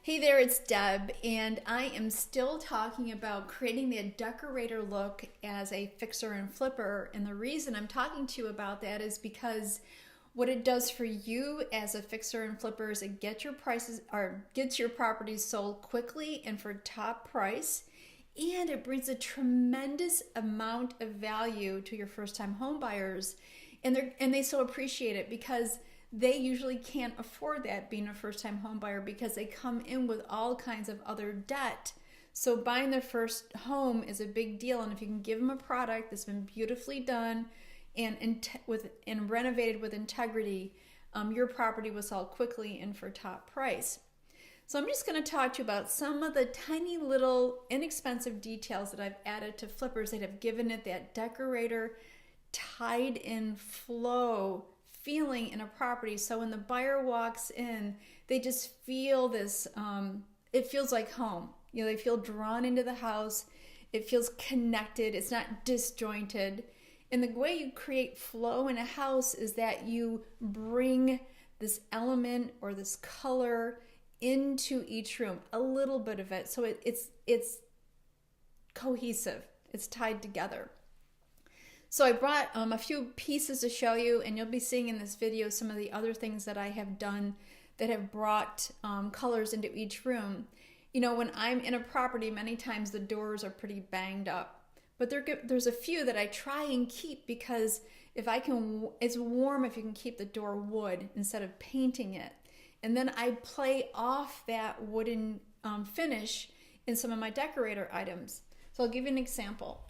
Hey there, it's Deb, and I am still talking about creating the decorator look as a fixer and flipper. And the reason I'm talking to you about that is because what it does for you as a fixer and flipper is it gets your properties sold quickly and for top price, and it brings a tremendous amount of value to your first-time home buyers, and they so appreciate it because they usually can't afford that being a first-time home buyer because they come in with all kinds of other debt. So buying their first home is a big deal, and if you can give them a product that's been beautifully done and renovated with integrity, your property will sell quickly and for top price. So I'm just going to talk to you about some of the tiny little inexpensive details that I've added to flippers that have given it that decorator tied in flow feeling in a property. So when the buyer walks in, they just feel this, it feels like home. They feel drawn into the house. It feels connected. It's not disjointed. And the way you create flow in a house is that you bring this element or this color into each room, a little bit of it. So it's cohesive. It's tied together. So I brought a few pieces to show you, and you'll be seeing in this video some of the other things that I have done that have brought colors into each room. When I'm in a property, many times the doors are pretty banged up, but there's a few that I try and keep because it's warm if you can keep the door wood instead of painting it. And then I play off that wooden finish in some of my decorator items. So I'll give you an example.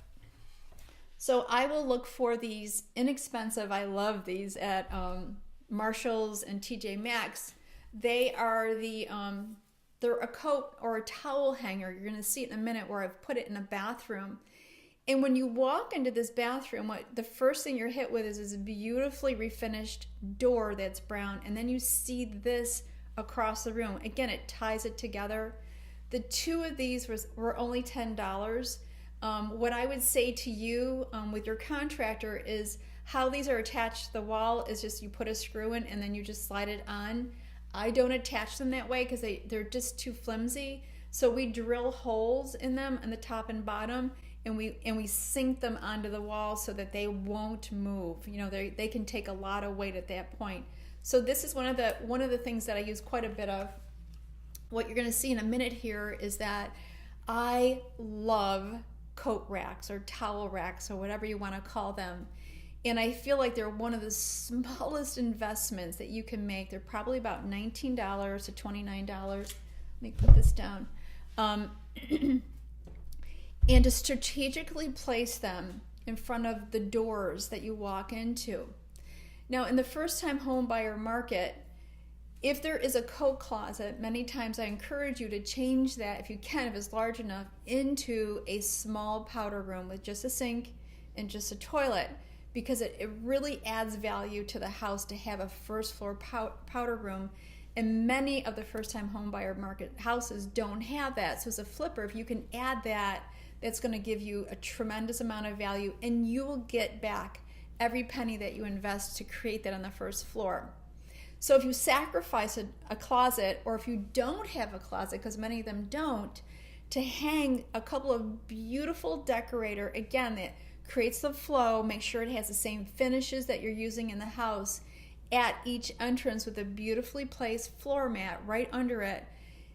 So I will look for these inexpensive, I love these at Marshall's and TJ Maxx. They are they're a coat or a towel hanger. You're going to see it in a minute where I've put it in a bathroom. And when you walk into this bathroom, the first thing you're hit with is this beautifully refinished door that's brown. And then you see this across the room. Again, it ties it together. The two of these were only $10. What I would say to you with your contractor is how these are attached to the wall is just you put a screw in and then you just slide it on. I don't attach them that way because they're just too flimsy. So we drill holes in them on the top and bottom, and we sink them onto the wall so that they won't move. They can take a lot of weight at that point. So this is one of the things that I use quite a bit of. What you're going to see in a minute here is that I love coat racks or towel racks or whatever you want to call them. And I feel like they're one of the smallest investments that you can make. They're probably about $19 to $29. Let me put this down. And to strategically place them in front of the doors that you walk into. Now, in the first-time home buyer market, if there is a coat closet, many times I encourage you to change that, if you can, if it's large enough, into a small powder room with just a sink and just a toilet, because it really adds value to the house to have a first floor powder room. And many of the first-time home buyer market houses don't have that. So as a flipper, if you can add that, that's going to give you a tremendous amount of value, and you will get back every penny that you invest to create that on the first floor. So if you sacrifice a closet, or if you don't have a closet, because many of them don't, to hang a couple of beautiful decorator, again, that creates the flow, make sure it has the same finishes that you're using in the house at each entrance with a beautifully placed floor mat right under it.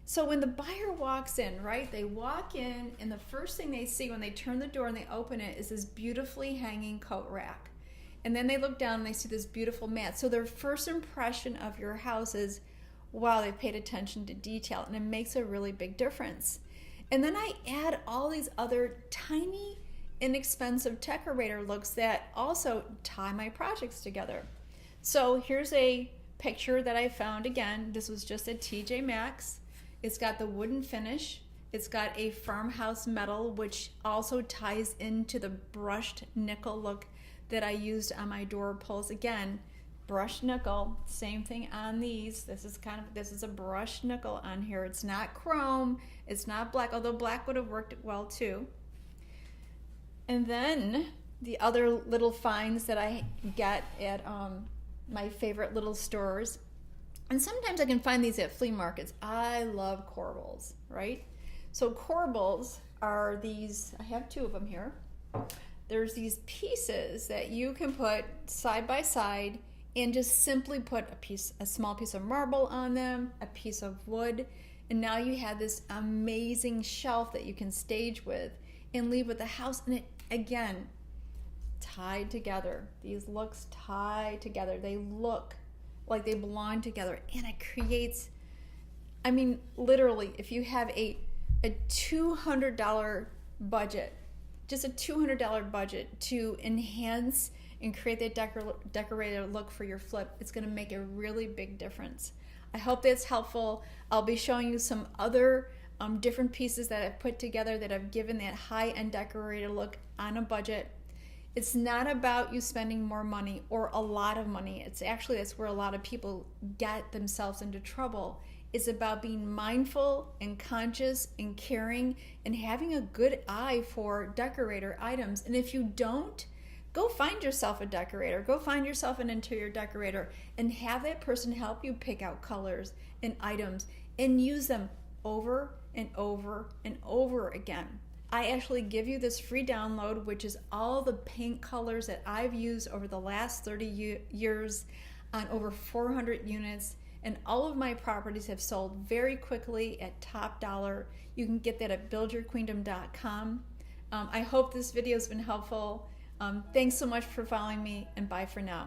So when the buyer walks in, right, they walk in and the first thing they see when they turn the door and they open it is this beautifully hanging coat rack. And then they look down and they see this beautiful mat. So their first impression of your house is, wow, they paid attention to detail, and it makes a really big difference. And then I add all these other tiny, inexpensive decorator looks that also tie my projects together. So here's a picture that I found. Again, this was just at TJ Maxx. It's got the wooden finish. It's got a farmhouse metal, which also ties into the brushed nickel look that I used on my door pulls. Again, brushed nickel, same thing on these. This is a brushed nickel on here. It's not chrome, it's not black, although black would have worked well too. And then the other little finds that I get at my favorite little stores And sometimes I can find these at flea markets. I love corbels, right? So corbels are these, I have two of them here. There's these pieces that you can put side by side and just simply put a small piece of marble on them, a piece of wood, and now you have this amazing shelf that you can stage with and leave with the house. And it, again, tied together. These looks tie together. They look like they belong together, and it creates, I mean, literally, if you have a $200 budget, just a $200 budget to enhance and create that decorator look for your flip, it's going to make a really big difference. I hope that's helpful. I'll be showing you some other different pieces that I've put together that have given that high-end decorator look on a budget. It's not about you spending more money or a lot of money. It's actually, that's where a lot of people get themselves into trouble. It's about being mindful and conscious and caring and having a good eye for decorator items. And if you don't, go find yourself a decorator. Go find yourself an interior decorator and have that person help you pick out colors and items and use them over and over and over again. I actually give you this free download, which is all the paint colors that I've used over the last 30 years on over 400 units. And all of my properties have sold very quickly at top dollar. You can get that at buildyourqueendom.com. I hope this video has been helpful. Thanks so much for following me, and bye for now.